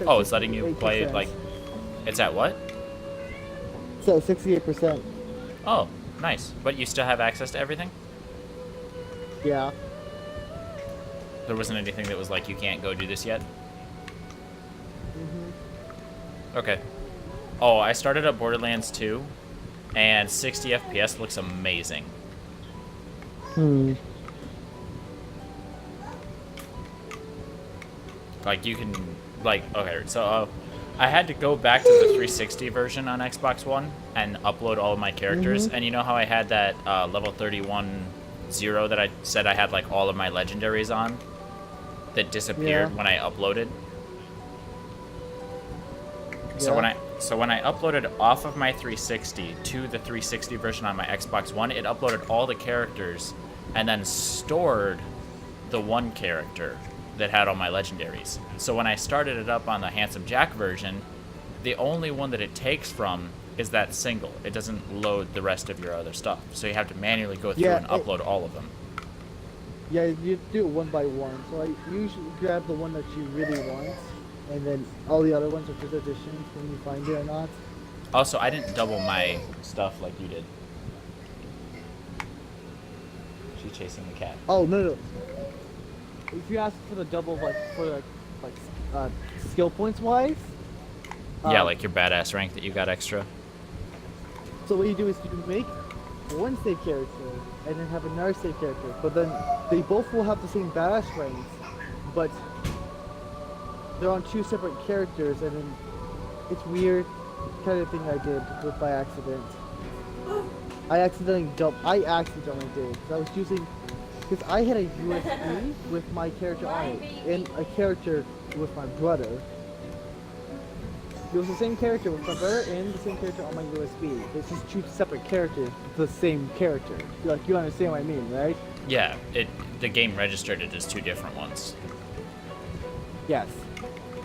Oh, it's letting you play it like... It's at what? So 68%. Oh, nice. But you still have access to everything? Yeah. There wasn't anything that was like, you can't go do this yet? Okay. Oh, I started up Borderlands 2, and 60 FPS looks amazing. Like, you can, like, okay, so I had to go back to the 360 version on Xbox One and upload all of my characters, and you know how I had that level 31 0 that I said I had, like, all of my legendaries on? That disappeared when I uploaded? So when I uploaded off of my 360 to the 360 version on my Xbox One, it uploaded all the characters and then stored the one character that had all my legendaries. So when I started it up on the Handsome Jack version, the only one that it takes from is that single. It doesn't load the rest of your other stuff. So you have to manually go through and upload all of them. Yeah, you do it one by one. So I usually grab the one that you really want, and then all the other ones are just additions when you find it or not. Also, I didn't double my stuff like you did. She's chasing the cat. Oh, no. If you ask for the double, like, for, skill points wise. Yeah, like your badass rank that you got extra. So what you do is you make one save character, and then have another save character. But then they both will have the same badass ranks, but they're on two separate characters, and then it's weird kind of thing I did with by accident. I accidentally did. Because I was using, because I had a USB with my character on it, and a character with my brother. It was the same character with my brother and the same character on my USB. It's just two separate characters, the same character. Like, you understand what I mean, right? Yeah, the game registered it as two different ones. Yes.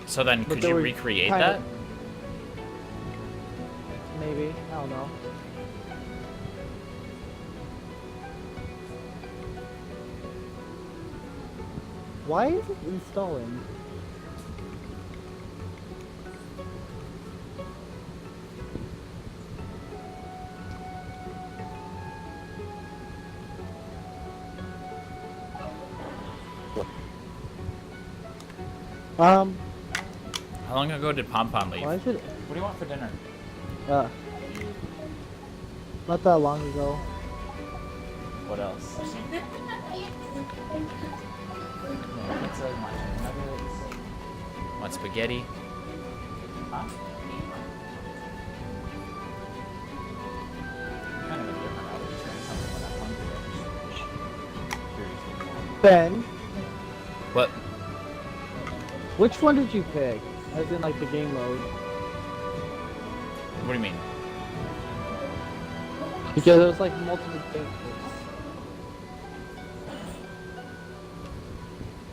So then, could you recreate that? Maybe. I don't know. Why is it installing? How long ago did Pom Pom leave? Why is it? What do you want for dinner? Not that long ago. What else? Want spaghetti? Huh? Kind of a different outfit than something when I'm hungry. Ben, What? which one did you pick? As in, like, the game mode? What do you mean? Because it was like multiple game modes.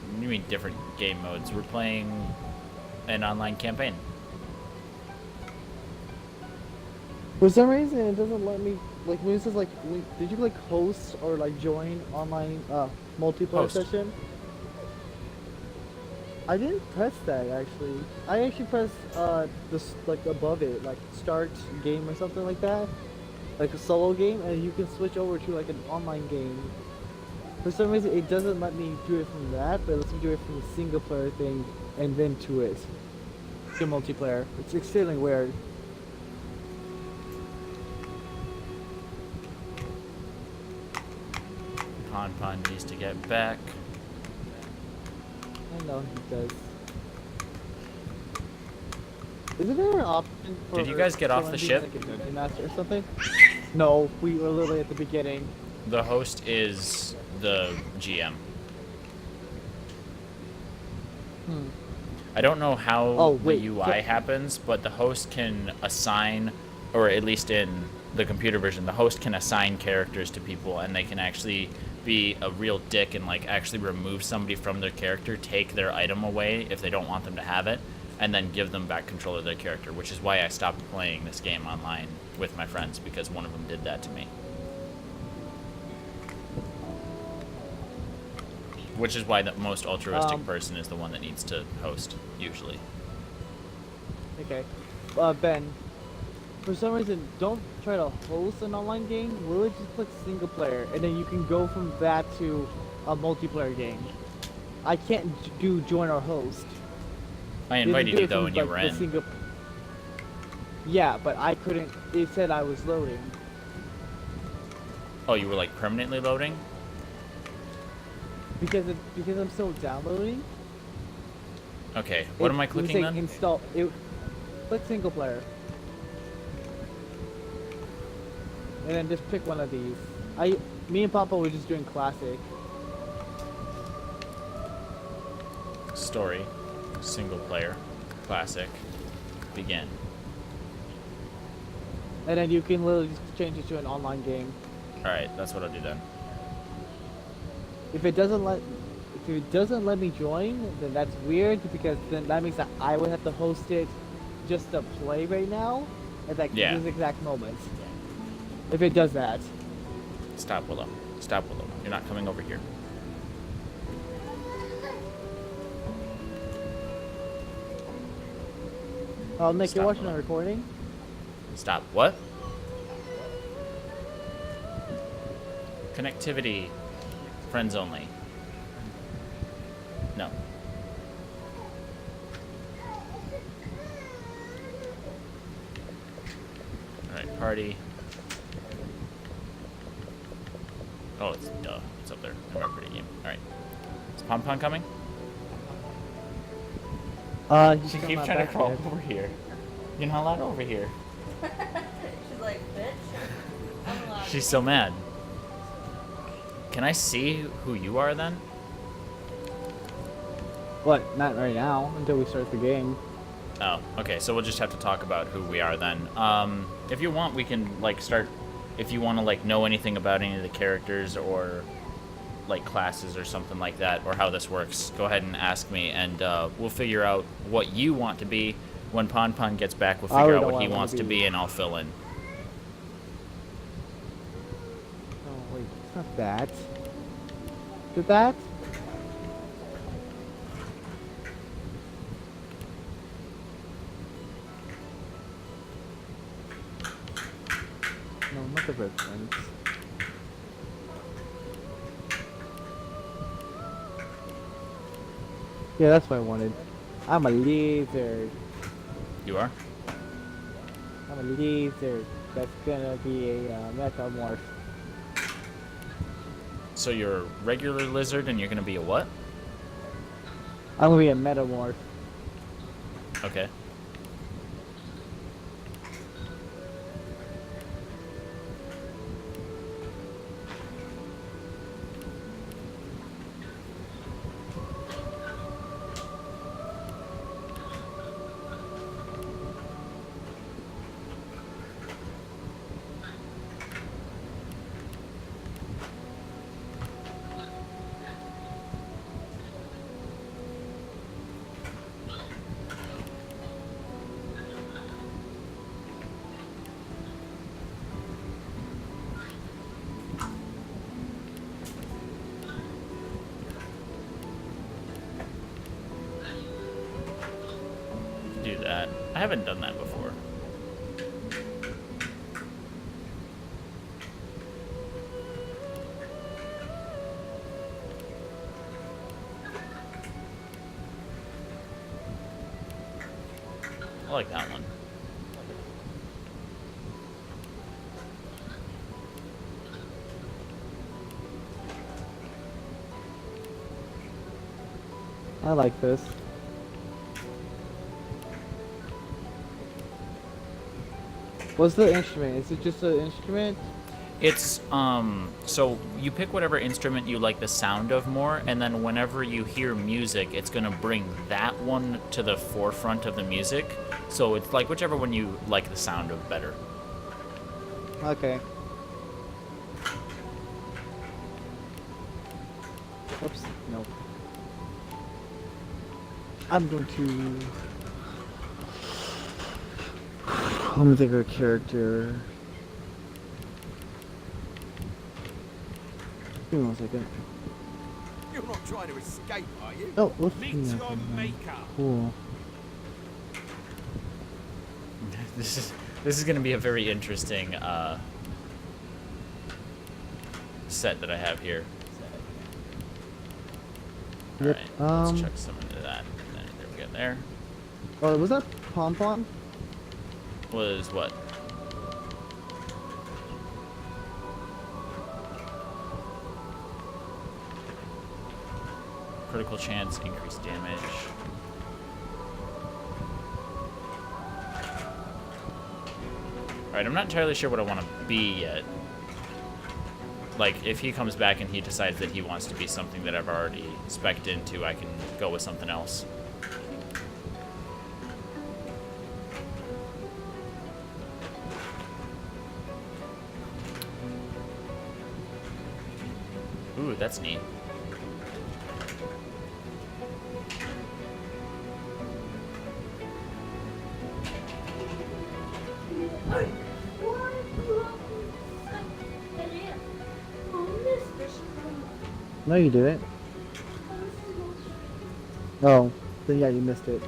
What do you mean different game modes? We're playing an online campaign. For some reason, it doesn't let me, like, when it says, like, did you, like, host or, like, join online multiplayer Host. session? I didn't press that, actually. I actually pressed, this, like, above it, like, start game or something like that. Like a solo game, and you can switch over to, like, an online game. For some reason, it doesn't let me do it from that, but it lets me do it from the single player thing, and then to it. To multiplayer. It's extremely weird. Pon Pon needs to get back. I know he does. Isn't there an option for... Did you guys get off the ship? Like a dungeon master or something? No, we were literally at the beginning. The host is the GM. I don't know how the UI happens, but the host can assign, or at least in the computer version, the host can assign characters to people, and they can actually be a real dick and, like, actually remove somebody from their character, take their item away if they don't want them to have it, and then give them back control of their character, which is why I stopped playing this game online with my friends, because one of them did that to me. Which is why the most altruistic person is the one that needs to host, usually. Okay. Ben, for some reason, don't try to host an online game. Literally just click single player, and then you can go from that to a multiplayer game. I can't do join or host. I They didn't invited do you it though, from and you like were the in. single. Yeah, but I couldn't. It said I was loading Oh, you were like permanently loading? because I'm still downloading. Okay, what am I It was clicking saying then? install. It click single player, and then just pick one of these. Me and Papa were just doing classic. Story, single player, classic, begin. And then you can literally just change it to an online game. Alright, that's what I'll do then. If it doesn't let me join, then that's weird because then that means that I would have to host it just to play right now at Yeah. this exact moment. If it does that. Stop, Willow. Stop, Willow. You're not coming over here. Oh, Nick, you're Stop, watching Willow. a recording? Stop. What? Connectivity. Friends only. No. Alright, party. Oh, it's duh. It's up there. I'm pretty game. Alright. Is Pon Pon coming? He's She still keeps not trying to back crawl yet. over here. You're not allowed over here. She's like, bitch. I'm allowed. She's so mad. Can I see who you are then? What? Not right now, until we start the game. Oh, okay. So we'll just have to talk about who we are then. If you want, we can like start. If you want to like know anything about any of the characters or like classes or something like that, or how this works, go ahead and ask me, and we'll figure out what you want to be. When Pon Pon gets back, we'll I figure already out know what he what I wanna wants to be. be, and I'll fill in. Oh wait, it's not that. Is it that? No, not the red ones. Yeah, that's what I wanted. I'm a lizard. You are? I'm a lizard. That's gonna be a metamorph. So you're a regular lizard, and you're gonna be a what? I'm gonna be a metamorph. Okay. Do that. I haven't done that before. I like that one. I like this. What's the instrument? Is it just an instrument? It's so you pick whatever instrument you like the sound of more, and then whenever you hear music, it's gonna bring that one to the forefront of the music. So it's like whichever one you like the sound of better. Okay. Oops, no. I'm going to... I'm gonna think of a character. Give me 1 second. You're not trying to escape, are you? Oh, let's Meet see your nothing. maker. Cool. This is gonna be a very interesting set that I have here. Yep, Alright, let's chuck some into that. And then there we go there. Oh, was that Pom Pom? Was what? Critical chance, increased damage. Alright, I'm not entirely sure what I want to be yet. Like, if he comes back and he decides that he wants to be something that I've already spec'd into, I can go with something else. Ooh, that's neat. No, you didn't. Oh, then yeah, you missed it.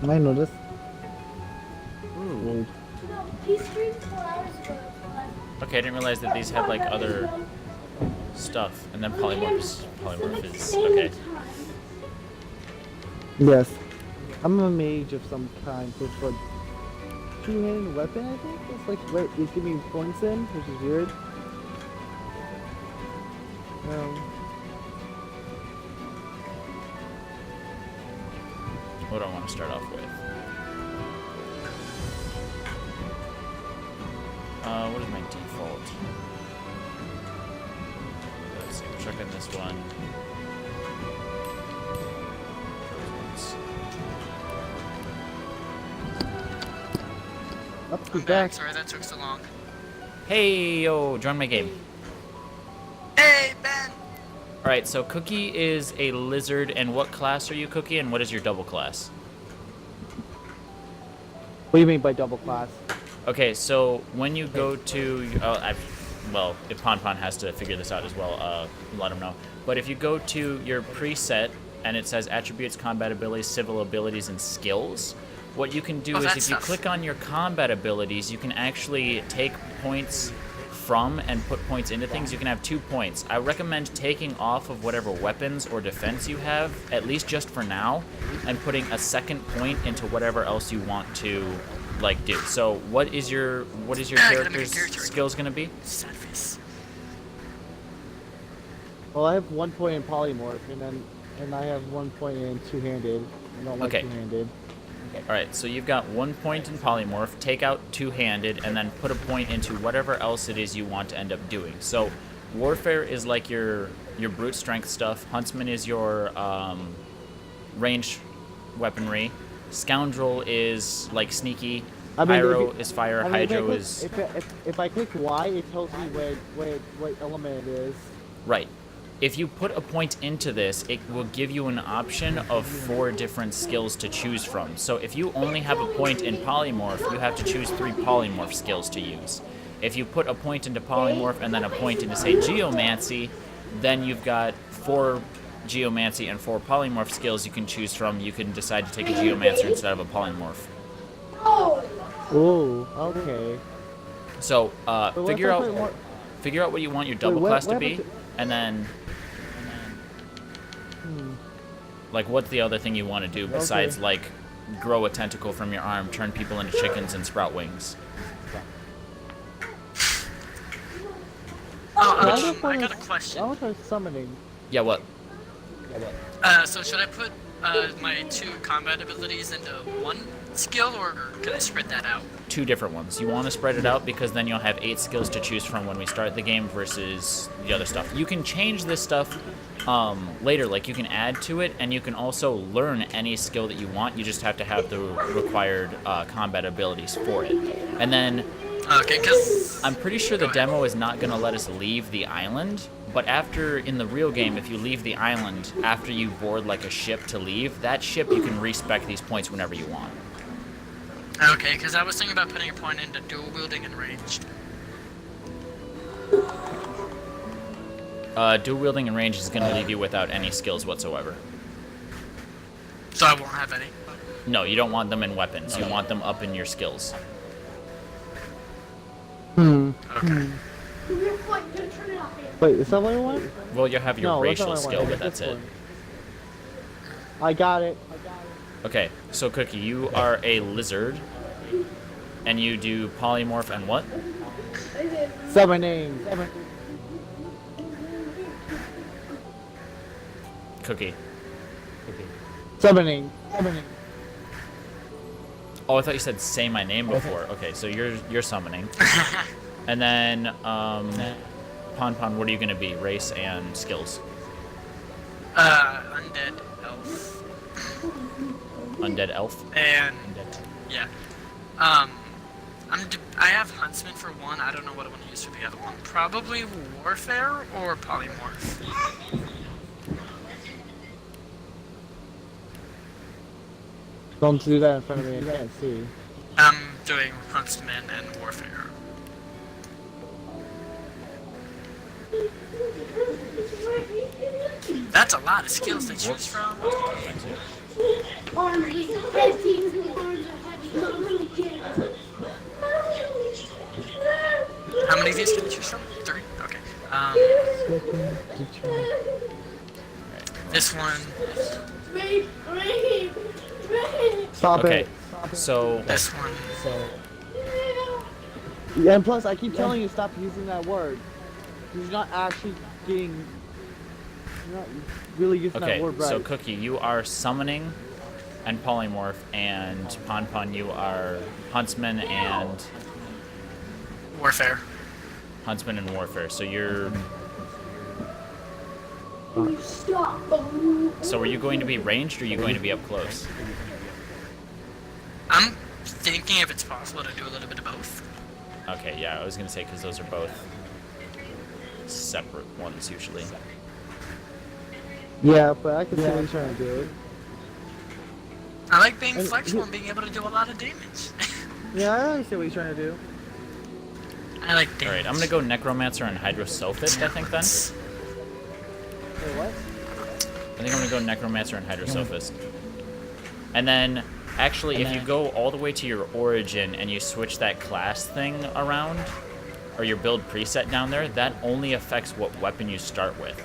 I noticed. Ooh. He streamed 4 hours ago. Okay, I didn't realize that these had, like, other stuff. And then polymorph is... Okay. Yes. I'm a mage of some kind, so it's like two-handed weapon, I think? It's like, where it's giving me points in, which is weird. What do I want to start off with? What is my default? Let's see, we're checking this one. Let's I'm go back. Sorry that took so long. Hey, yo, join my game. Hey, Ben! Alright, so Cookie is a lizard, and what class are you, Cookie, and what is your double class? What do you mean by double class? Okay, so when you go to... well, if Pon has to figure this out as well, let him know. But if you go to your preset, and it says Attributes, Combat Abilities, Civil Abilities, and Skills, what you can do is if you click on your combat abilities, you can actually take points from and put points into things. You can have 2 points. I recommend taking off of whatever weapons or defense you have, at least just for now, and putting a second point into whatever else you want to like do. So what is your character's skills gonna be? Sad face. Well, I have 1 point in polymorph, and I have 1 point in two-handed. I don't like Okay. two-handed. Alright, so you've got 1 point in polymorph, take out two-handed, and then put a point into whatever else it is you want to end up doing. So warfare is like your brute strength stuff, huntsman is your range weaponry, scoundrel is like sneaky, I mean, pyro is fire, I mean, hydro is... If I click Y, it tells me what element it is. Right. If you put a point into this, it will give you an option of 4 different skills to choose from. So if you only have a point in polymorph, you have to choose 3 polymorph skills to use. If you put a point into polymorph and then a point into, say, geomancy, then you've got 4 geomancy and 4 polymorph skills you can choose from. You can decide to take a geomancer instead of a polymorph. Oh, okay. So figure once I out put what you want your double what class to happened be, and then like what's the other thing you want to do besides like grow a tentacle from your arm, turn people into chickens, and sprout wings? I got a question. I want to try summoning. Yeah, what? So should I put my 2 combat abilities into 1 skill, or can I spread that out? 2 different ones. You want to spread it out because then you'll have 8 skills to choose from when we start the game versus the other stuff. You can change this stuff later, like you can add to it, and you can also learn any skill that you want. You just have to have the required combat abilities for it. And then Okay, because I'm pretty sure the demo is not going to let us leave the island, but after, in the real game, if you leave the island after you board like a ship to leave, that ship you can respec these points whenever you want. Okay, because I was thinking about putting a point into dual wielding and ranged. Dual wielding and range is going to leave you without any skills whatsoever. So I won't have any. No, you don't want them in weapons. You want them up in your skills. Okay. You're fine. You're turn it off. Wait, is that what I want? Well, you have your No, that's not racial what I skill, want. but that's This it. one. I got it. Okay, so Cookie, you are a lizard, and you do polymorph and what? Summoning. Cookie. Summoning. Oh, I thought you said say my name before. Okay, so you're summoning. And then, Pon, what are you gonna be? Race and skills. Undead elf. Undead elf? And Undead. yeah. I have huntsman for one. I don't know what I want to use for the other one. Probably warfare or polymorph. Don't do that in front of me. I can't see. I'm doing huntsman and warfare. That's a lot of skills to choose from. Arms, heavy. Arms are heavy. I really can't. How many of these can you choose from? 3? Okay. This one, Rape. Stop Okay, it. so this one. Yeah, and plus, I keep telling you stop using that word. You're not actually getting. You're not really using that okay, word right. so Cookie, you are summoning and polymorph, and Pon, you are huntsman and Warfare. warfare. So you're. Stop. So are you going to be ranged or are you going to be up close? I'm thinking if it's possible to do a little bit of both. Okay, yeah, I was gonna say because those are both separate ones usually. Yeah, but I can see what you're trying to do. I like being And flexible and being able to do a lot of damage. Yeah, I understand what you're trying to do. I like damage. All right, I'm gonna go necromancer and hydrosophist. I think then. Wait, what? I think I'm gonna go necromancer and hydrosophist. And then, actually, if you go all the way to your origin and you switch that class thing around, or your build preset down there, that only affects what weapon you start with.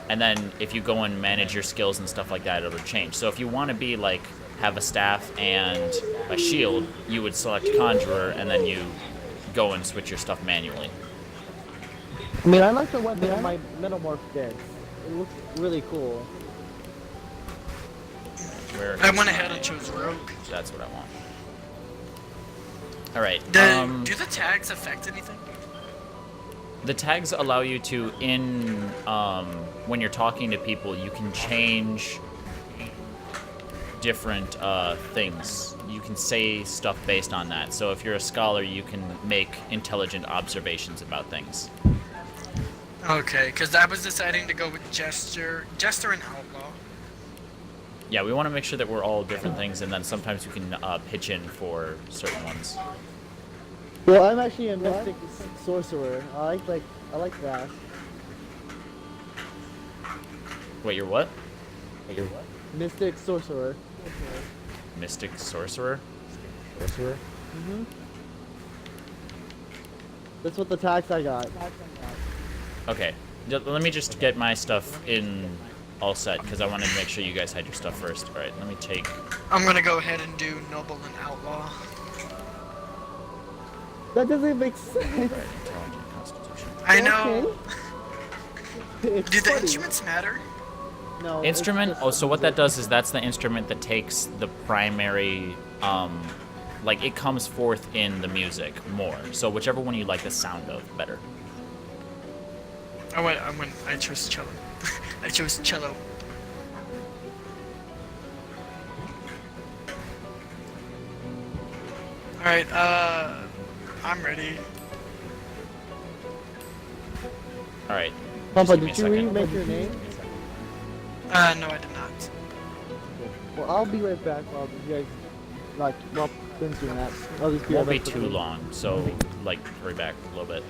And then if you go and manage your skills and stuff like that, it'll change. So if you want to be like have a staff and a shield, you would select conjurer and then you go and switch your stuff manually. I mean, I like the weapon that my metamorph gets. It looks really cool. Where I is went ahead my- and chose rogue. That's what I want. All right. Do the tags affect anything? The tags allow you to, when you're talking to people, you can change different things. You can say stuff based on that. So if you're a scholar, you can make intelligent observations about things. Okay, because I was deciding to go with Jester and Outlaw. Yeah, we want to make sure that we're all different things, and then sometimes you can pitch in for certain ones. Well, I'm actually a mystic sorcerer. I like that. Wait, you're what? Mystic sorcerer. Mystic sorcerer? That's what the tags I got. Okay. Let me just get my stuff in all set, because I wanted to make sure you guys had your stuff first. All right, let me take... I'm gonna go ahead and do Noble and Outlaw. That doesn't make sense. Intelligent Constitution. I know. It's Do the funny. instruments matter? No. it's Instrument? just Oh, so what that music. does is that's the instrument that takes the primary, like it comes forth in the music more. So whichever one you like the sound of better. I chose cello. I chose cello. Alright, I'm ready. All right. Papa, Just give me a did you second. remake your name? No, I did not. Well, I'll be right back while you guys, while Finn's doing that. I'll just be Won't right be back. too long, so like hurry back a little bit.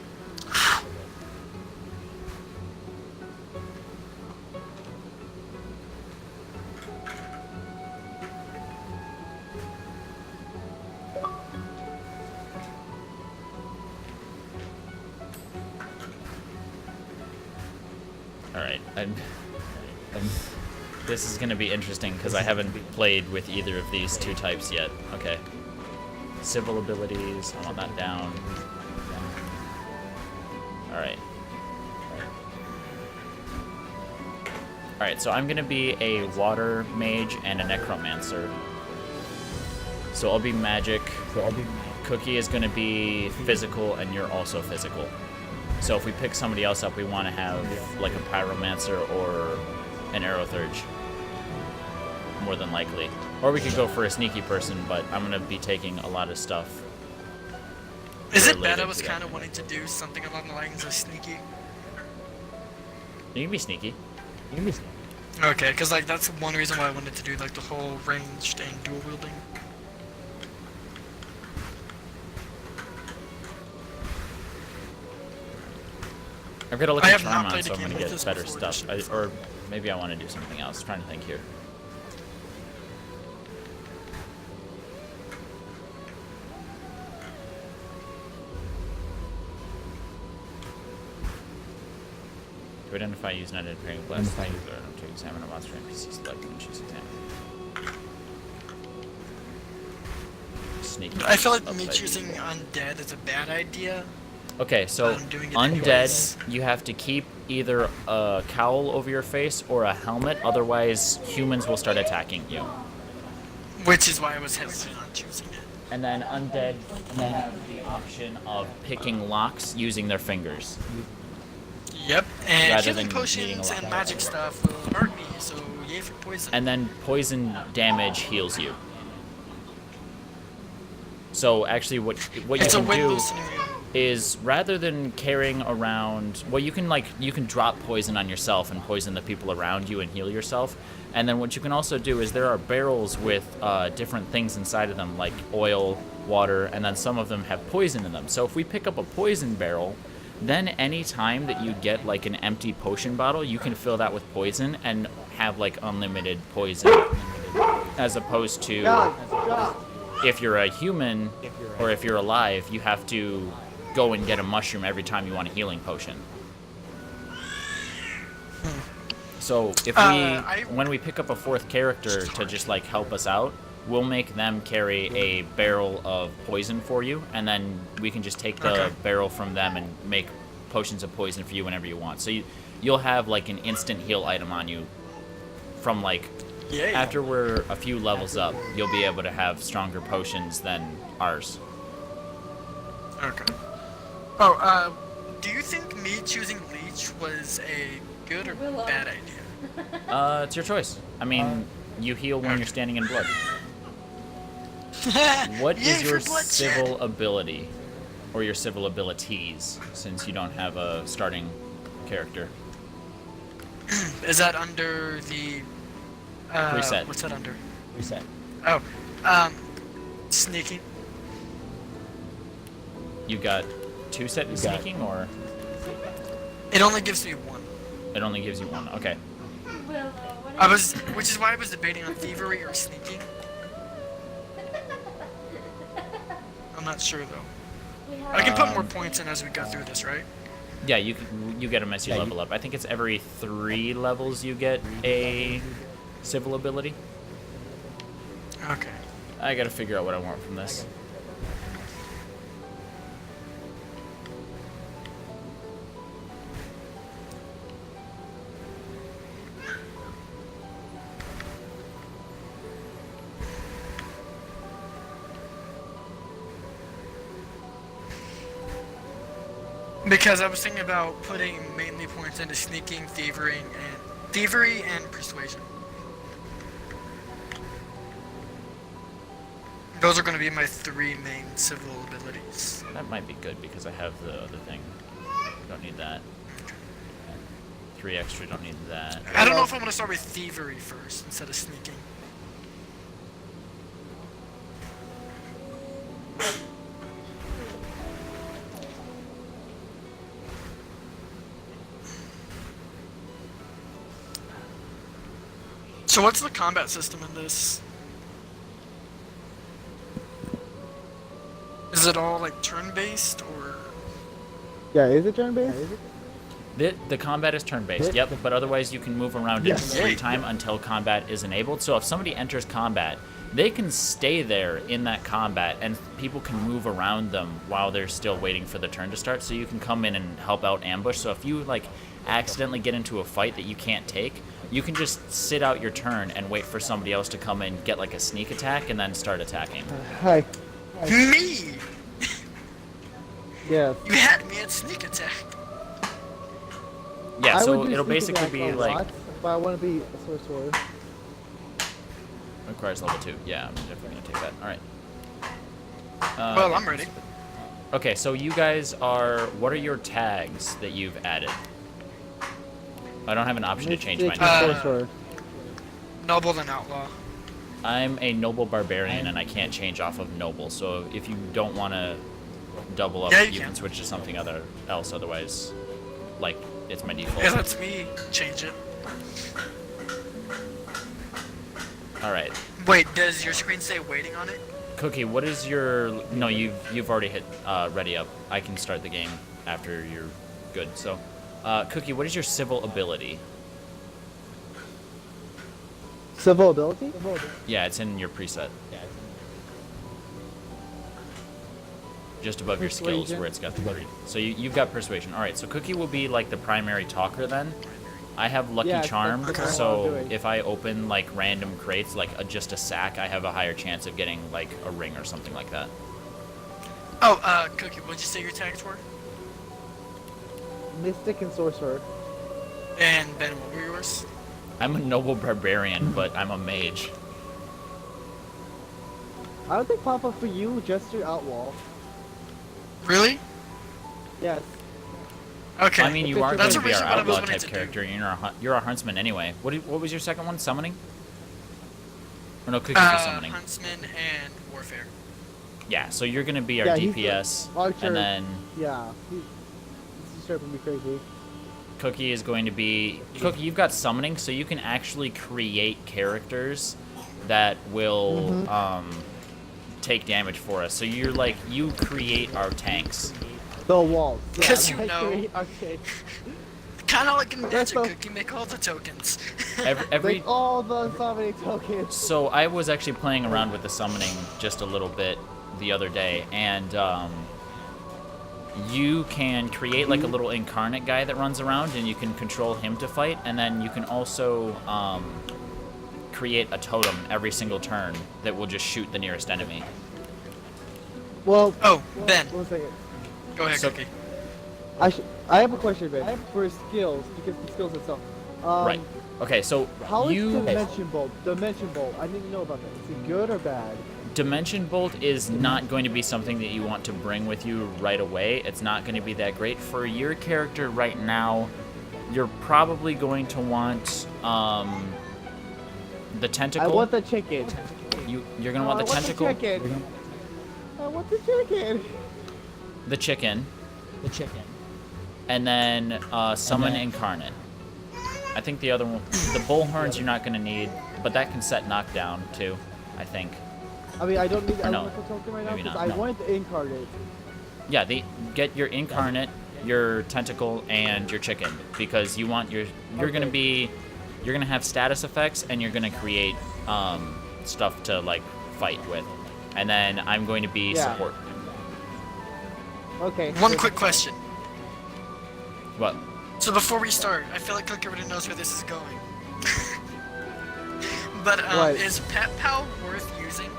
I'm, this is gonna be interesting because I haven't played with either of these two types yet. Okay. Civil abilities, I want that down. Alright. Alright, so I'm gonna be a water mage and a necromancer. So I'll be magic. Cookie is gonna be physical, and you're also physical. So if we pick somebody else up, we want to have like a pyromancer or an aerothurge, more than likely. Or we could go for a sneaky person, but I'm gonna be taking a lot of stuff. Is it bad? related I was to that kind of anyway. wanting to do something along the lines of sneaky. You can be sneaky. Okay, because like that's one reason why I wanted to do like the whole ranged and dual wielding. I've got to look I at have charm not on, played so a I'm game gonna like get this better before, stuff. just Or maybe I want to do something else. I'm trying to think here. To identify, use an identifying blast, to examine a monster NPC, select and choose examine. Sneaky. I feel like up me by choosing default. undead is a bad idea. Okay, so I'm doing it undead, anyways. you have to keep either a cowl over your face or a helmet, otherwise humans will start attacking you. Which is why I was hesitant on choosing it. And then undead, they have the option of picking locks using their fingers. Yep, and Rather healing than needing a potions lot. and magic stuff will hurt me, so yay for poison. And then poison damage heals you. So actually what you it's a can do win-lose scenario. is rather than carrying around, well, you can drop poison on yourself and poison the people around you and heal yourself. And then what you can also do is there are barrels with different things inside of them, like oil, water, and then some of them have poison in them. So if we pick up a poison barrel, then any time that you get like an empty potion bottle, you can fill that with poison and have like unlimited poison, as opposed to if you're a human or if you're alive, you have to go and get a mushroom every time you want a healing potion. So if when we pick up a fourth character to just like help us out, we'll make them carry a barrel of poison for you, and then we can just take the barrel from them and make potions of poison for you whenever you want. So you'll have like an instant heal item on you from like after we're a few levels up, you'll be able to have stronger potions than ours. Okay. Oh, do you think me choosing Leech was a good or Willow. bad idea? It's your choice. I mean, you heal when you're standing in blood. What Yay is your for bloodshed. civil ability? Or your civil abilities, since you don't have a starting character? Is that under the... Preset. What's that under? Reset. Oh, sneaking. You got 2 set in sneaking, or It only gives me one. it only gives you 1? Okay. Willow, what Which is why I was debating on thievery or sneaking. I'm not sure though. we have I can put more points in as we go through this, right? Yeah, you get them as you level up. I think it's every 3 levels you get a civil ability. Okay. I gotta figure out what I want from this. Because I was thinking about putting mainly points into sneaking, thievery, and persuasion. Those are going to be my 3 main civil abilities. That might be good because I have the other thing. Don't need that. 3 extra, don't need that. I don't know if I'm going to start with thievery first instead of sneaking. So what's the combat system in this? Is it all like turn-based or? Yeah, is it turn based? The combat is turn-based, yep, but otherwise you can move around in free time until combat is enabled. So if somebody enters combat, they can stay there in that combat, and people can move around them while they're still waiting for the turn to start. So you can come in and help out ambush. So if you like accidentally get into a fight that you can't take, you can just sit out your turn and wait for somebody else to come in, get like a sneak attack, and then start attacking. Hi. Me! Yes. You had me at sneak attack. Yeah, I so would do it'll sneak basically attack be a like lot, but I want to be a sorcerer. requires level 2. Yeah, I'm definitely gonna take that. All right. Well, I'm ready. Okay, so you guys are. What are your tags that you've added? I don't have an option to change my Mystic name. and sorcerer. Noble and outlaw. I'm a noble barbarian, and I can't change off of noble. So if you don't want to double up, Yeah, you you can can. switch to something else. Otherwise, like it's my default. It lets me change it. All right, Wait, does your screen say waiting on it? Cookie. What is your? No, you've already hit ready up. I can start the game after you're good. So, Cookie, what is your civil ability? Civil ability? Yeah, it's in your preset. Just above your skills Persuasion. where it's got the 3. So you've got persuasion. All right, so Cookie will be like the primary talker then. I have lucky Yeah, charm, that's what I'm so doing. if I open like random crates, like just a sack, I have a higher chance of getting like a ring or something like that. Oh, Cookie, what'd you say your tags were? Mystic and sorcerer. And Ben, what were yours? I'm a noble barbarian, but I'm a mage. I don't think pop up for you, just your outlaw. Really? Yes. Okay. I mean, you are going That's to a be our reason what I was outlaw wanting type to do. character, and you're a huntsman anyway. What was your second one? Summoning? Or no, Cookie's for summoning. Huntsman and warfare. Yeah, so you're going to be our Yeah, he's the DPS, archer. and then Yeah. This is driving me crazy. Cookie is going to be... Cookie, you've got summoning, so you can actually create characters that will take damage for us. So you're like, you create our tanks. The walls. Yeah, 'Cause you like, know. Okay. Kind of like in That's Magic, the- Cookie, make all the tokens. Every Like all the summoning tokens. So I was actually playing around with the summoning just a little bit the other day, and you can create like a little incarnate guy that runs around, and you can control him to fight, and then you can also create a totem every single turn that will just shoot the nearest enemy. Well. Oh, Ben. 1 second. Go ahead, So- Cookie. I have a question, Ben. For skills, because the skills itself. Right. Okay, so How is you... Dimension Bolt? Dimension Bolt. I need to know about that. Is it good or bad? Dimension Bolt is not going to be something that you want to bring with you right away. It's not going to be that great. For your character right now, you're probably going to want the tentacle. I want the chicken. You're going to want the tentacle, The chicken. I want the chicken. the chicken, and then summon incarnate. I think the other one, the bullhorns, you're not going to need, but that can set knockdown too, I think. I mean, I don't need. I no, want the token right now maybe because not, I no. want the incarnate. Yeah, get your incarnate, your tentacle, and your chicken, because you want you're gonna have status effects, and you're gonna create stuff to like fight with, and then I'm going to be Yeah. support. Okay. One quick question. What? So before we start, I feel like Cookie already knows where this is going. But What? is Pet Pal worth using?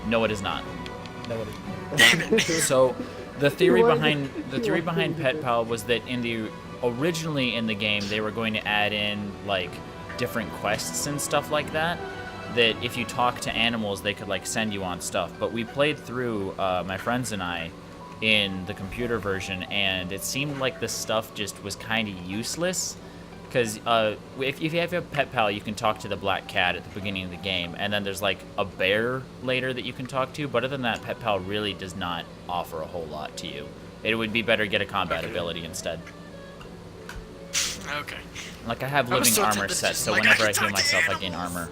No, it is not. Damn it. So the theory wanted behind to- the he theory wanted behind to Pet do Pal was that originally in the game they were going to add in like different quests and stuff like that. That if you talk to animals, they could like send you on stuff. But we played through my friends and I in the computer version, and it seemed like this stuff just was kind of useless. Because if you have a Pet Pal, you can talk to the black cat at the beginning of the game, and then there's like a bear later that you can talk to. But other than that, Pet Pal really does not offer a whole lot to you. It would be better to get a combat ability instead. Okay. Like I have I was living so armor tempted to set, just, so like, whenever I I can heal talk to myself, I gain animals. armor.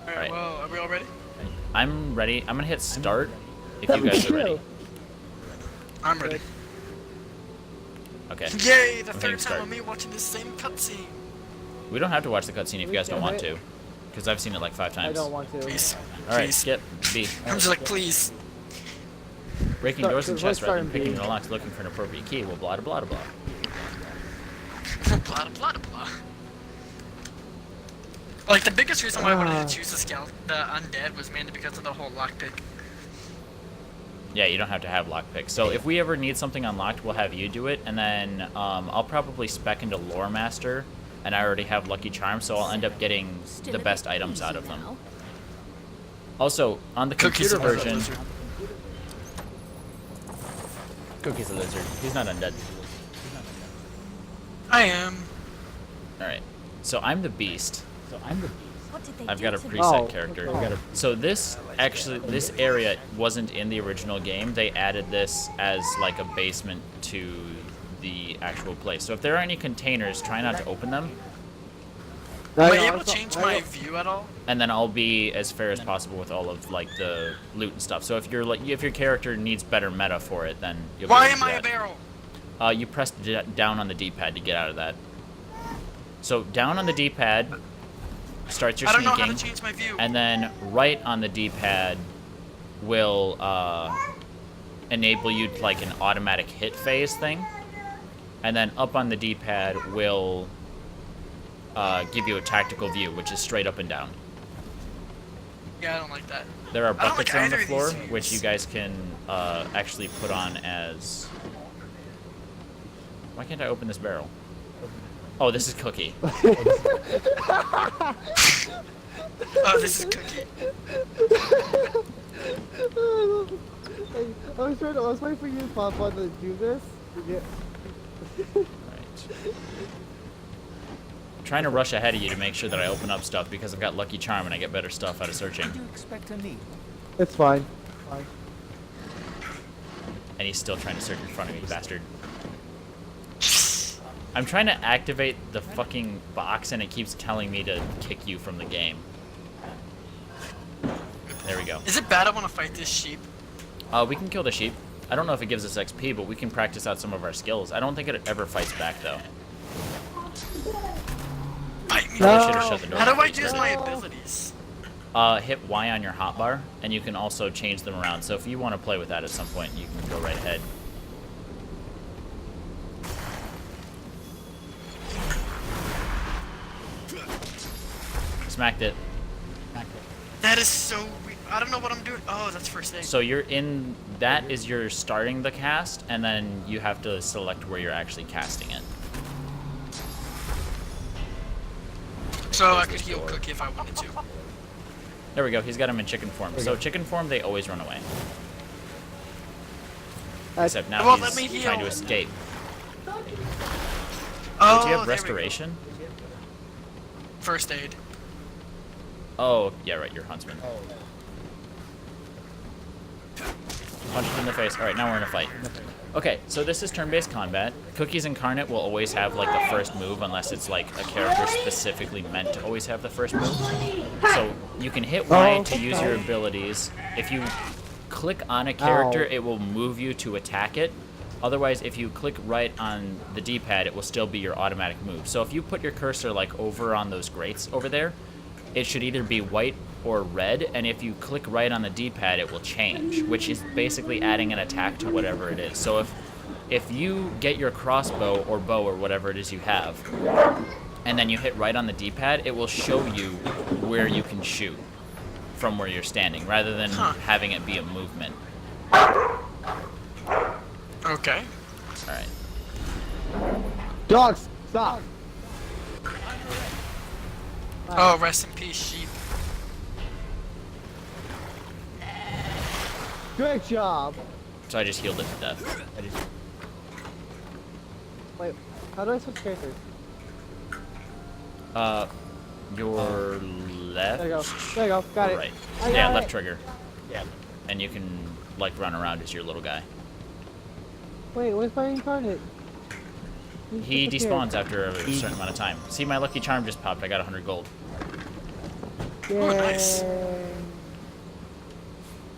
Alright, Right. well, are we all ready? I'm ready. I'm gonna hit start if you guys are ready. I'm ready. Okay. Yay! The I'm hitting third time start. of me watching this same cutscene. We don't have to watch the cutscene if you guys don't want to, because I've seen it like 5 I times. don't want to. Please. All right, Please. skip B. I'm just like, please. Breaking Start- doors and let's chest start wrapping, in B. picking the locks, looking for an appropriate key. Well, blah blah blah blah. blah blah blah blah. Like the biggest reason why I wanted to choose the undead was mainly because of the whole lockpick. Yeah, you don't have to have lockpick. So if we ever need something unlocked, we'll have you do it, and then I'll probably spec into Lore Master, and I already have Lucky Charm, so I'll end up getting the best items out of them. Also, on the computer version, Cookie's a lizard. He's not undead. I am. All right, so I'm the beast. What did they I've do got a to me? preset Oh, character. okay. So this area wasn't in the original game. They added this as like a basement to the actual place. So if there are any containers, try not to open them, Am I able to change my view at all? and then I'll be as fair as possible with all of like the loot and stuff. So if you're like if your character needs better meta for it, then you'll be Why able to am do I a that. barrel? You press down on the D-pad to get out of that. So down on the D-pad starts your I don't sneaking. know how to change my view. And then right on the D-pad will enable you to, like an automatic hit phase thing. And then up on the D-pad will give you a tactical view, which is straight up and down. Yeah, I don't like that. There are I don't like buckets on the either of floor, these views. which you guys can actually put on as... Why can't I open this barrel? Oh, this is Cookie. Oh, this is Cookie. I was waiting for you to pop on to do this. Yeah. Right. I'm trying to rush ahead of you to make sure that I open up stuff because I've got Lucky Charm and I get better stuff out of searching. It's fine. Fine. And he's still trying to search in front of me, bastard. I'm trying to activate the fucking box and it keeps telling me to kick you from the game. There we go. Is it bad I want to fight this sheep? We can kill the sheep. I don't know if it gives us XP, but we can practice out some of our skills. I don't think it ever fights back, though. Fight me. I should have shut the door. How do I before you use started. my abilities? Hit Y on your hotbar, and you can also change them around. So if you want to play with that at some point, you can go right ahead. Smacked it. That is so weird. I don't know what I'm doing. Oh, that's first aid. So you're in, that is your starting the cast, and then you have to select where you're actually casting it. So I could heal Cookie if I wanted to. There we go, he's got him in chicken form. So chicken form, they always run away. Except now won't let he's me trying to heal. escape. Oh, Do you have there we go. restoration? First aid. Oh, yeah, right, you're huntsman. Punch him in the face. Alright, now we're in a fight. Okay, so this is turn-based combat. Cookie's Incarnate will always have, like, the first move, unless it's, like, a character specifically meant to always have the first move. So, you can hit Y to use your abilities. If you click on a character, it will move you to attack it. Otherwise, if you click right on the D-pad, it will still be your automatic move. So if you put your cursor, like, over on those grates over there, it should either be white or red, and if you click right on the D-pad, it will change, which is basically adding an attack to whatever it is. So if you get your crossbow or bow or whatever it is you have, and then you hit right on the D-pad, it will show you where you can shoot from where you're standing, rather than having it be a movement. Okay. Alright. Dogs, stop. Oh, rest in peace, sheep. Good job. So I just healed it to death. Wait, how do I switch characters? Your left. There you go. There you go. Got it. Right. I Yeah, got left it. trigger. Yeah. And you can like run around as your little guy. Wait, where's my incarnate? He disappeared. despawns after a certain amount of time. See, my lucky charm just popped. I got 100 gold. Oh, nice. Yay.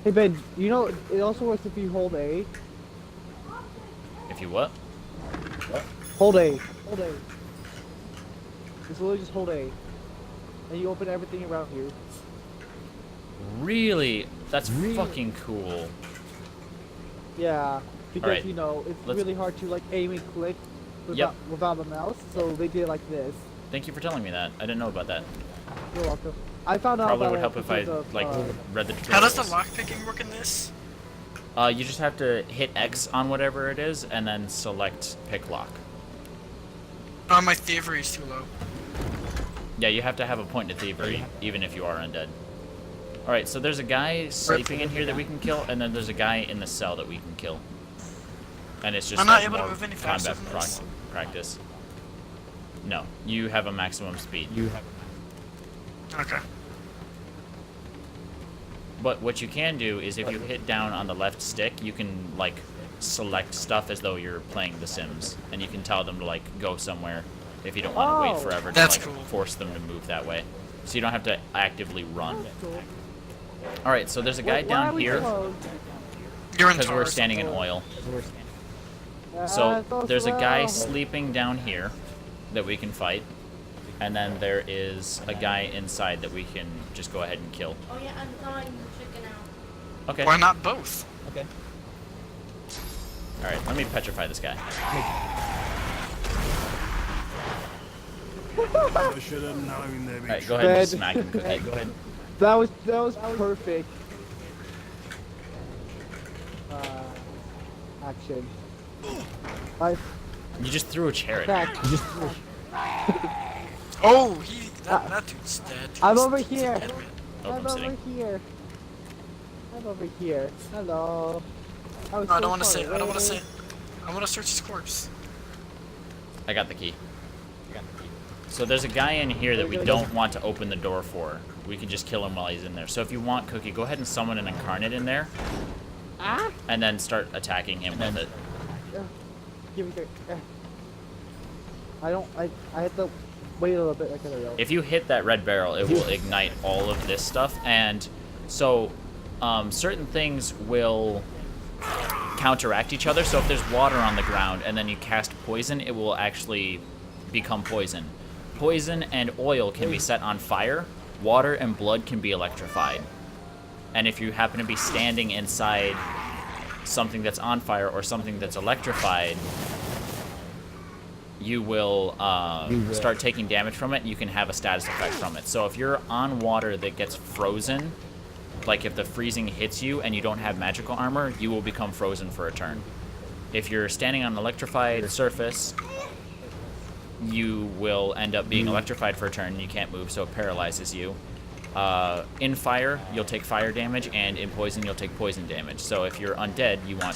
Hey Ben, you know it also works if you hold A. If you what? Hold A. Hold A. Just literally just hold A. And you open everything around you. Really? That's fucking cool. Yeah. Because, Alright, you know, it's let's- really hard to, like, aim and click Yep. without the mouse. So they did it like this. Thank you for telling me that. I didn't know about that. You're welcome. I found out Probably about would it help if I because of, like read the tutorials. How does the lockpicking work in this? You just have to hit X on whatever it is, and then select pick lock. Oh, my thievery is too low. Yeah, you have to have a point to thievery, even if you are undead. Alright, so there's a guy sleeping in here that we can kill, and then there's a guy in the cell that we can kill. And it's just I'm not like able to more move any faster combat than this. practice. No, you have a maximum speed. Okay. But what you can do is if you hit down on the left stick, you can like select stuff as though you're playing The Sims, and you can tell them to like go somewhere if you don't want to wait Oh, forever to that's like cool. force them to move that way. So you don't have to actively run. That's cool. All right, so there's a guy Why are down we here closed? You're in because we're Taurus. standing in oil. So there's a guy sleeping down here that we can fight, and then there is a guy inside that we can just go ahead and kill. Oh yeah, I'm thawing the chicken out. Okay. Why not both? All right, let me petrify this guy. I should have known there'd be All right, go ahead and Dead. smack him, Cookie. Go ahead. That was perfect. Action. I You just threw a chair at him. back. Oh, that dude's dead. I'm He's- over he's here. dead, man. Oh, I'm I'm over sitting. here. I'm over here. Hello. No, I don't want to say. I don't want to say. I want to search his corpse. I got the key. So there's a guy in here that we don't want to open the door for. We can just kill him while he's in there. So if you want, Cookie, go ahead and summon an incarnate in there, Ah! and then start attacking him with it. Give me the. I have to wait a little bit. Okay, there we go. If you hit that red barrel, it will ignite all of this stuff. And so certain things will counteract each other. So if there's water on the ground and then you cast poison, it will actually become poison. Poison and oil can be set on fire. Water and blood can be electrified. And if you happen to be standing inside something that's on fire or something that's electrified, you will start taking damage from it, and you can have a status effect from it. So if you're on water that gets frozen, like if the freezing hits you and you don't have magical armor, you will become frozen for a turn. If you're standing on an electrified surface, you will end up being electrified for a turn, and you can't move, so it paralyzes you. In fire, you'll take fire damage, and in poison, you'll take poison damage. So if you're undead, you want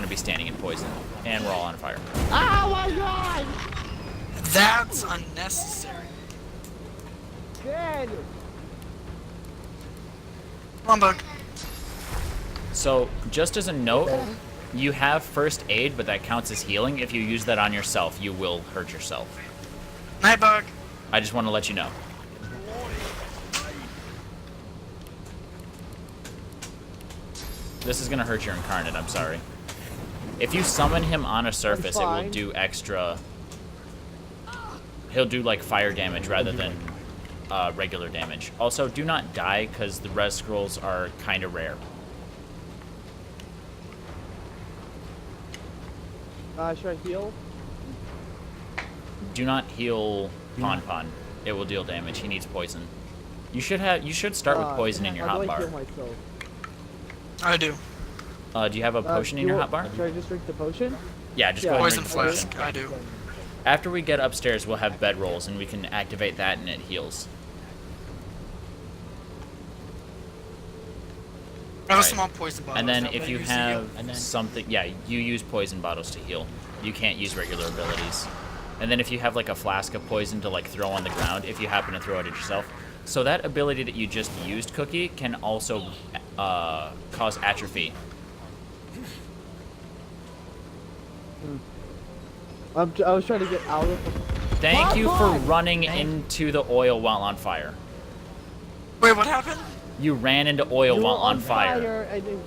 to be standing in poison, and we're all on fire. Oh my god! That's unnecessary. Dead! Come on, bug. So just as a note, you have first aid, but that counts as healing. If you use that on yourself, you will hurt yourself. Night, bug. I just want to let you know. This is gonna hurt your incarnate, I'm sorry. If you summon him on a surface, it will fine. do extra... He'll do like fire damage rather than regular damage. Also, do not die, because the res scrolls are kind of rare. Should I heal? Do not heal Pon Pon. It will deal damage. He needs poison. You should start with poison in your how do hotbar. I heal myself? I do. Do you have a potion in your hotbar? Should I just drink the potion? Yeah, just Yeah. go ahead Poison and drink the flask. potion. I do. After we get upstairs, we'll have bedrolls, and we can activate that, and it heals. I have a Right. small poison bottle. And then Is that if what you use to have heal? something, yeah, you use poison bottles to heal. You can't use regular abilities. And then if you have like a flask of poison to like throw on the ground, if you happen to throw it at yourself. So that ability that you just used, Cookie, can also cause atrophy. I was trying to get out of. Thank you for Pon-Pon! running into the oil while on fire. Wait, what happened? You ran into oil You while were on fire. and then-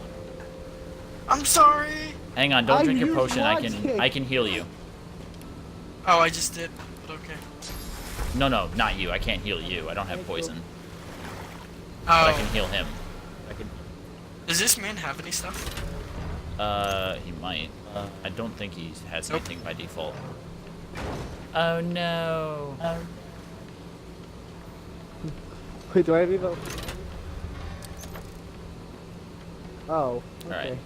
I'm sorry. Hang on, don't I drink your used potion. logic. I can heal you. Oh, I just did. But okay. No, not you. I can't heal you. I don't have poison. But I can Oh, heal him. does this man have any stuff? He might. I don't think he has Nope. anything by default. Oh no. Wait, do I have a... Oh, okay. Alright.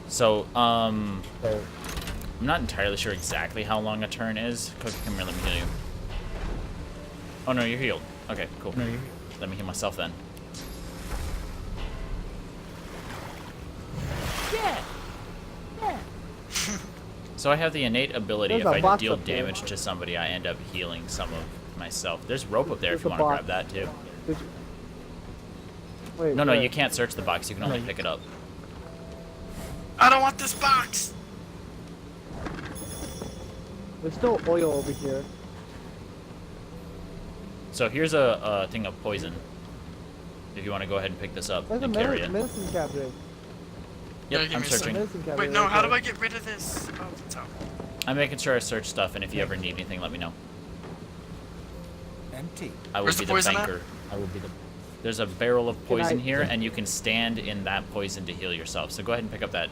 So, I'm not entirely sure exactly how long a turn is. Cookie, come here, let me heal you. Oh no, you're healed. Okay, cool. Let me heal myself then. So I have the innate ability, There's if a I box deal up there. damage to somebody, I end up healing some of myself. There's rope up there if you There's want a to grab that too. Did you... Wait, No, where? you can't search the box. You can only pick it up. I don't want this box. There's still oil over here. So here's a thing of poison. If you want to go ahead and pick this up There's a and carry it. medicine cabinet. Yep, Yeah, give I'm me a second. searching. Medicine cabinet. Wait, no. right How do there. I get rid of this? Oh, that's how. I'm making sure I search stuff, and if you ever need anything, let me know. Empty. I will Where's be the the poison at? banker. I will be the. There's a barrel of poison I- here, and you can stand in that poison to heal yourself. So go ahead and pick up that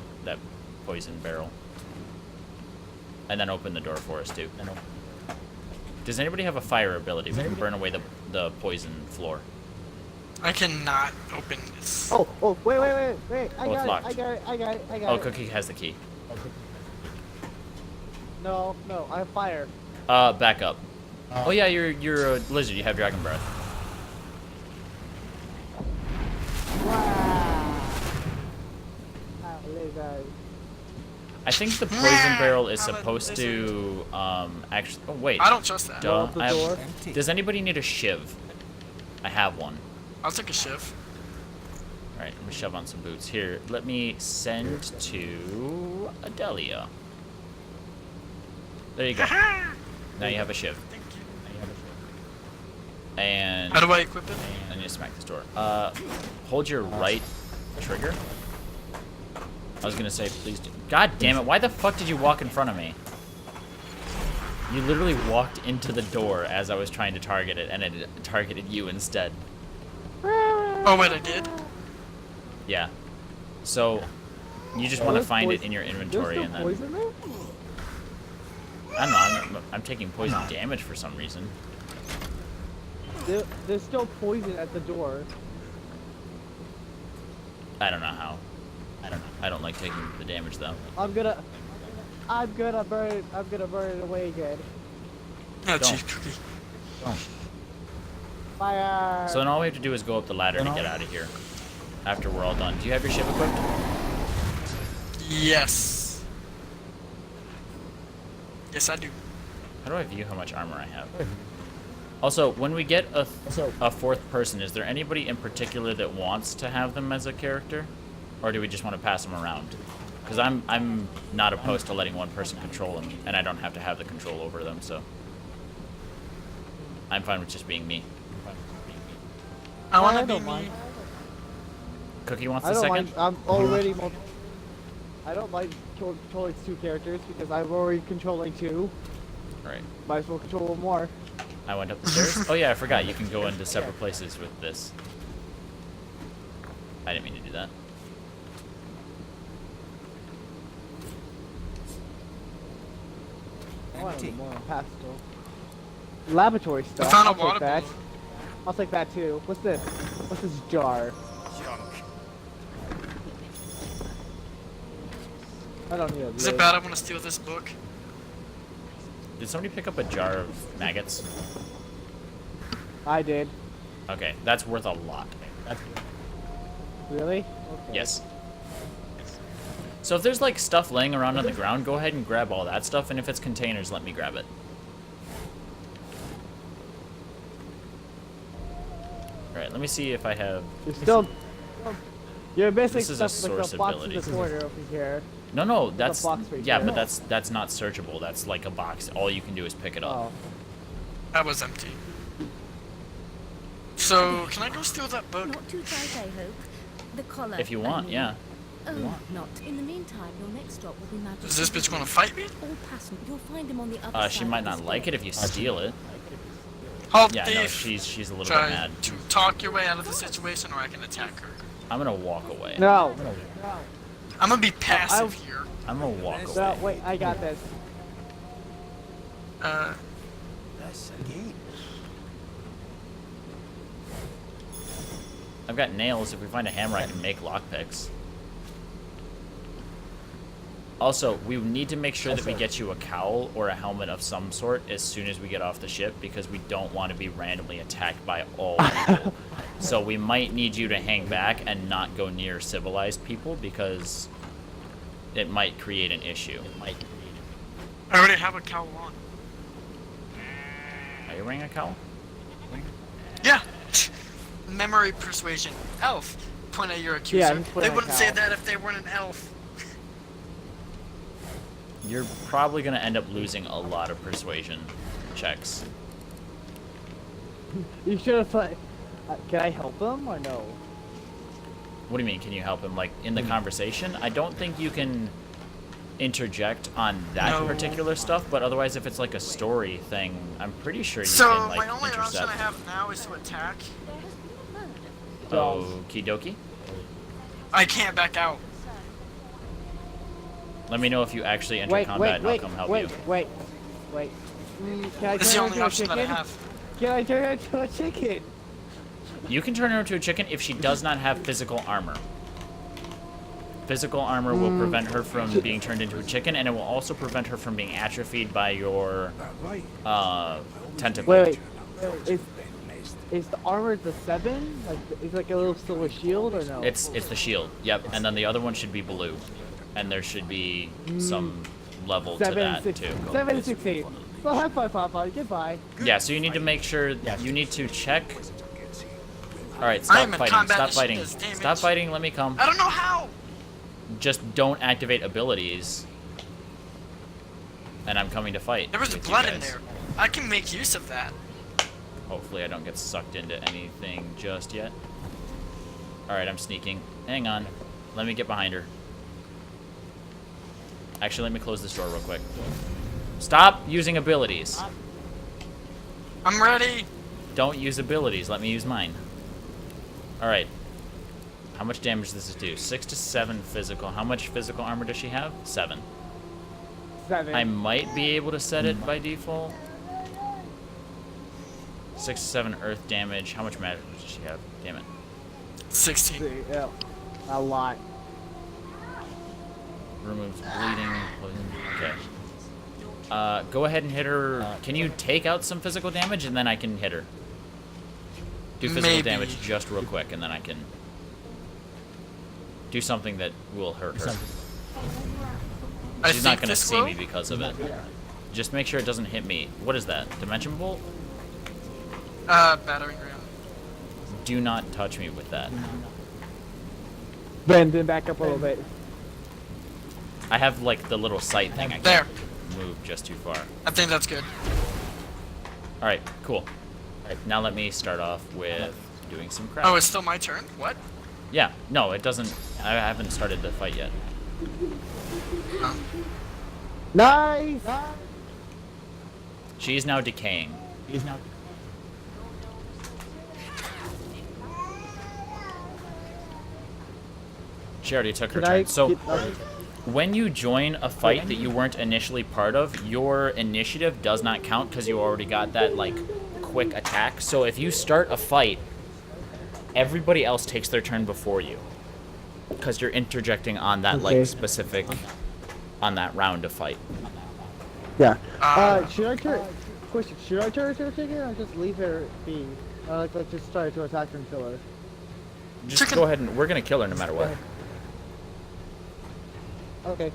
poison barrel, and then open the door for us too. Does anybody have a fire ability? We can burn away the poison floor. I cannot open this. Oh, wait. I Oh, it's got locked. it. I got it. Oh, Cookie has the key. No, I have fire. Back up. Oh yeah, you're a lizard. You have dragon breath. I think the poison barrel is I'm a supposed to actually. Oh wait. I don't trust that. Duh. Open the I have- door. Empty. Does anybody need a shiv? I have one. I'll take a shiv. All right, let me shove on some boots. Here, let me send to Adelia. There you go. Now you have a shiv. Thank you. And How do I equip it? I need to smack this door. Hold your right trigger. I was gonna say, please do. God damn it! Why the fuck did you walk in front of me? You literally walked into the door as I was trying to target it, and it targeted you instead. Oh wait, I did. Yeah. So, you just want to there's find it poison- in your There's inventory, still and then poison there? I don't know. I'm taking poison damage for some reason. There's still poison at the door. I don't know how. I don't like taking the damage though. I'm gonna burn it. I'm gonna burn it away again. Oh, Don't. gee, Cookie. Fire! So then all we have to do is go up the ladder to get out of here. After we're all done. Do you have your ship equipped? Yes. Yes, I do. How do I view how much armor I have? Also, when we get a fourth person, is there anybody in particular that wants to have them as a character? Or do we just want to pass them around? Because I'm not opposed to letting one person control them, and I don't have to have the control over them, so I'm fine with just being me. I want to I be don't me. mind. Cookie wants I the don't second? mind. I'm already. I don't like controlling two characters because I'm already controlling two. Alright. Might as well control one more. I went up the stairs. Oh yeah, I forgot. You can go into separate places with this. I didn't mean to do that. I want Empty. more pastel. Laboratory stuff. found a I'll take water that. balloon. I'll take that too. What's this? What's this jar? Junk. I don't need a Is it lid. bad I want to steal this book? Did somebody pick up a jar of maggots? I did. Okay, that's worth a lot. Really? Okay. Yes. So if there's like stuff laying around on the ground, go ahead and grab all that stuff, and if it's containers, let me grab it. Alright, let me see if I have... You're still. You're missing This is a stuff like source the box ability. in the corner over here. No, There's a that's... box right Yeah, here. but that's not searchable. That's like a box. All you can do is pick it up. Oh. That was empty. So, can I go steal that book? Not too tight, I hope. The collar. If you I want, mean. yeah. Oh, not. In the meantime, your next stop will be Magic. Is this bitch gonna fight me? All passenger. You'll find him on the other side. She might of this not like it if you steal it. Halt, Yeah, thief. no, she's a little Try bit mad. to talk your way out of the situation, or I can attack her. I'm gonna walk away. No. I'm gonna be passive here. I'm gonna walk No, away. wait, I got this. That's a gate. I've got nails. If we find a hammer, I can make lockpicks. Also, we need to make sure that we get you a cowl or a helmet of some sort as soon as we get off the ship, because we don't want to be randomly attacked by all people. So we might need you to hang back and not go near civilized people, because it might create an issue. I already have a cowl on. Are you wearing a cowl? Yeah. Memory persuasion. Elf. Point at your accuser. Yeah, I'm putting They my wouldn't say cowl. that if they weren't an elf. You're probably going to end up losing a lot of persuasion checks. You should have thought. Can I help him or no? What do you mean, can you help him, like, in the conversation? I don't think you can interject on that No. particular stuff, but otherwise, if it's like a story thing, I'm pretty sure you So can, like, my only option intercept. I have now is to attack. Okie dokie. I can't back out. Let me know if you actually enter combat and I'll come help you. Wait. Can I This is the turn only into a option that I chicken? have. Can I turn into a chicken? You can turn her into a chicken if she does not have physical armor. Physical armor will prevent her from being turned into a chicken, and it will also prevent her from being atrophied by your tentacle. Wait. Is the armor the 7? Like, is like a little silver shield or no? It's the shield, yep, and then the other one should be blue, and there should be some level to 7 that and 6. too. 7 and 16. Well, high five, Papa. Goodbye. Yeah, so you need to make sure you need to check. All right, I stop am in fighting. combat Stop as fighting. soon as damage. Stop fighting. Let me come. I don't know how. Just don't activate abilities. And I'm coming to fight. There was with you blood in guys. there. I can make use of that. Hopefully I don't get sucked into anything just yet. Alright, I'm sneaking. Hang on. Let me get behind her. Actually, let me close this door real quick. Stop using abilities. I'm ready. Don't use abilities. Let me use mine. Alright. How much damage does this do? 6 to 7 physical. How much physical armor does she have? 7. 7. I might be able to set it by default. 6 to 7 earth damage. How much magic does she have? Damn it. 16. Yeah, a lot. Removes bleeding. Poison. Okay. Go ahead and hit her. Can you take out some physical damage and then I can hit her? Do physical Maybe. damage just real quick and then I can do something that will hurt her. I She's not think gonna this see will. me because of it. Just make sure it doesn't hit me. What is that? Dimension bolt? Battering ram. Do not touch me with that. Then back up a little bit. I have like the little sight thing. I can't There. move just too far. I think that's good. All right, cool. All right, now let me start off with doing some crap. Oh, it's still my turn? What? Yeah, no, it doesn't. I haven't started the fight yet. Nice. She is now decaying. She already took her Can I turn. So get, when you join a fight that you weren't initially part of, your initiative does not count because you already got that like quick attack. So if you start a fight, everybody else takes their turn before you because you're interjecting on that Okay. like specific on that round of fight. Yeah. Should I turn? Question: should I turn to a chicken or just leave her be? Like just try to attack her and kill her. Just Chicken. go ahead and we're gonna kill her no matter what. Okay.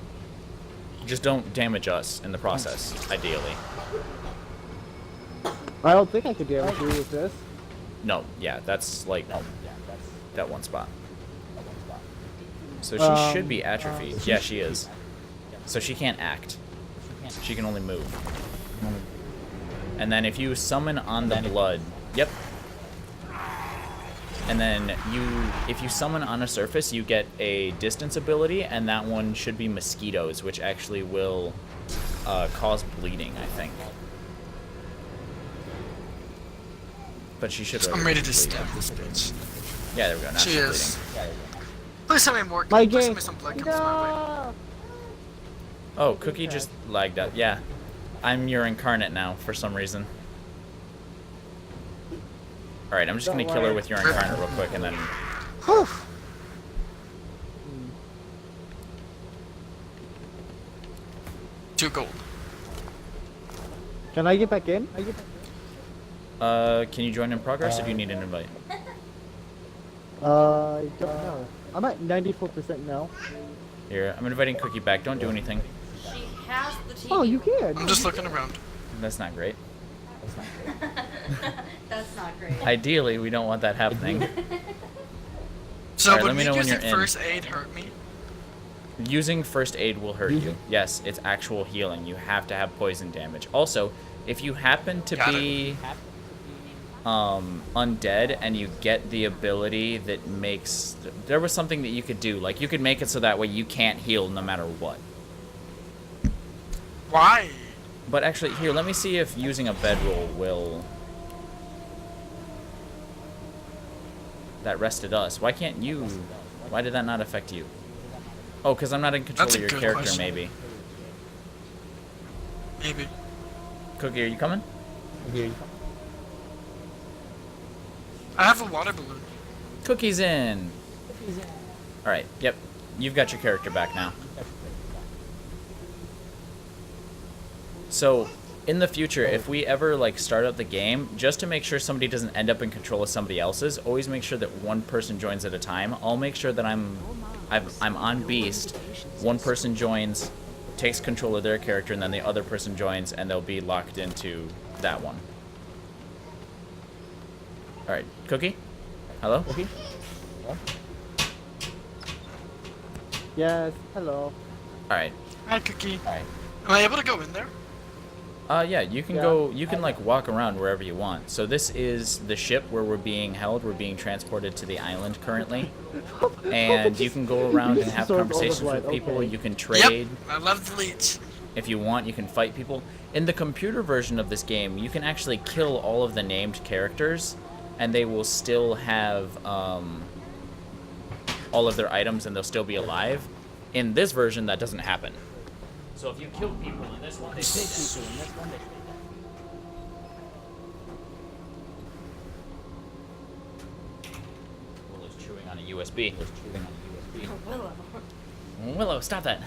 Just don't damage us in the process, ideally. I don't think I could damage you with this. No, yeah, that's like that one spot. So she should be atrophied. Yeah, she is. So she can't act. She can only move. And then if you summon on the blood, yep. And then if you summon on a surface, you get a distance ability, and that one should be mosquitoes, which actually will cause bleeding, I think. But she should. I'm ready to stab this bitch. Yeah, there we go. Now She she's is. bleeding. Please tell me more. My Please tell game. me some blood comes my way. No! Oh, Cookie just lagged up. Yeah, I'm your incarnate now for some reason. All right, I'm just gonna Don't kill her worry. with your incarnate real quick, and then. Whew. 2 gold. Can I get back in? Can you join in progress, or do you need an invite? I don't know. I'm at 94% now. Here, I'm inviting Cookie back. Don't do anything. She has the TV. Oh, you can. I'm just looking around. That's not great. That's not great. Ideally, we don't want that happening. So Alright, would let me me know when using you're in. first aid hurt me? Using first aid will hurt you. Yes, it's actual healing. You have to have poison damage. Also, if you happen to Got be undead and you get the ability that makes... There was something that you could do. Like, you could make it so that way you can't heal no matter what. Why? But actually, here, let me see if using a bedroll will... That rested us. Why can't you... Why did that not affect you? Oh, because I'm not in control That's of a your good character, question. maybe. Maybe. Cookie, are you coming? I have a water balloon. Cookie's in. Alright, yep. You've got your character back now. So, in the future, if we ever like start up the game, just to make sure somebody doesn't end up in control of somebody else's, always make sure that one person joins at a time. I'll make sure that I'm on Beast. One person joins, takes control of their character, and then the other person joins, and they'll be locked into that one. Alright, Cookie? Hello? Cookie? Yes, hello. Alright. Hi, Cookie. Alright. Am I able to go in there? Yeah, you can go, you can like walk around wherever you want. So this is the ship where we're being held. We're being transported to the island currently. And you can go around and have Absorb all the conversations blood, with people. okay. You can trade. Yep. I love the leech. If you want, you can fight people. In the computer version of this game, you can actually kill all of the named characters, and they will still have all of their items, and they'll still be alive. In this version, that doesn't happen. So if you kill people in this one, they stay dead. Willow's chewing on a USB. Willow. Willow, stop that.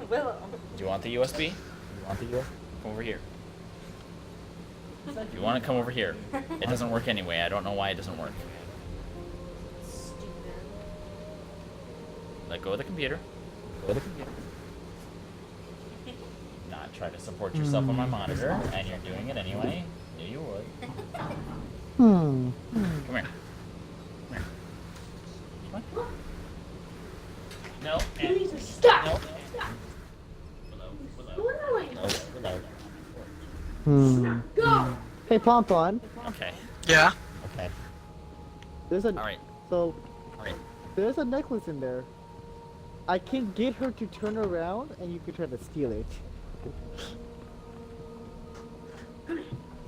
Willow. Do you want the USB? Come over here. If you want to come over here. It doesn't work anyway. I don't know why it doesn't work. Stupid. Let go of the computer. Not try to support yourself on my monitor, and you're doing it anyway. Knew you would. Come here. Come here. Come on. No. You need to stop. No. Willow. Go. Hey, Pompon. Okay. Yeah. There's a Alright. so Alright. there's a necklace in there. I can get her to turn around, and you can try to steal it.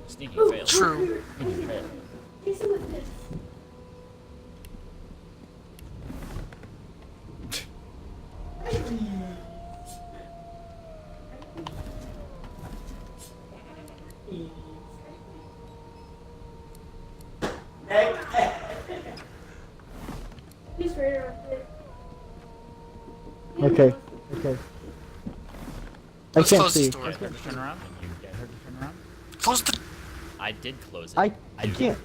Sneaky fail. True. Sneaky fail. Take some of this. He's right around there. Okay. I Let's can't close see. this door. Get her to turn around. Can you get her to turn around? Close the. I did close it. I can't.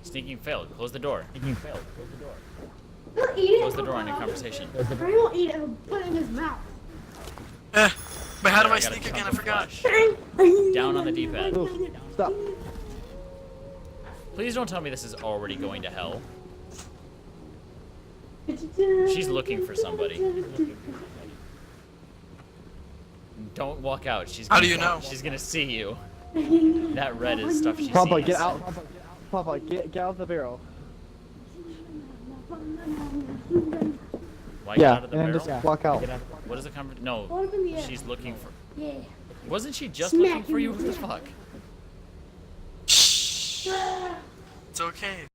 Sneaking failed. Close the door. He'll eat it. Close the door on your conversation. Barry will eat it and put it in his mouth. But how do Yeah, I I gotta sneak again? I jump forgot. Down on the D-pad. Oof, stop. Please don't tell me this is already going to hell. She's looking for somebody. Don't walk out. She's How gonna, do you know? She's gonna see you. That red is stuff she Papa, sees. get out. Papa, get out of the barrel. Why Yeah, get out of the and then barrel? just walk out. What is the conversation? No, Open the she's looking for. Yeah. Wasn't she just Smack looking for him you? with What the it. fuck? It's okay.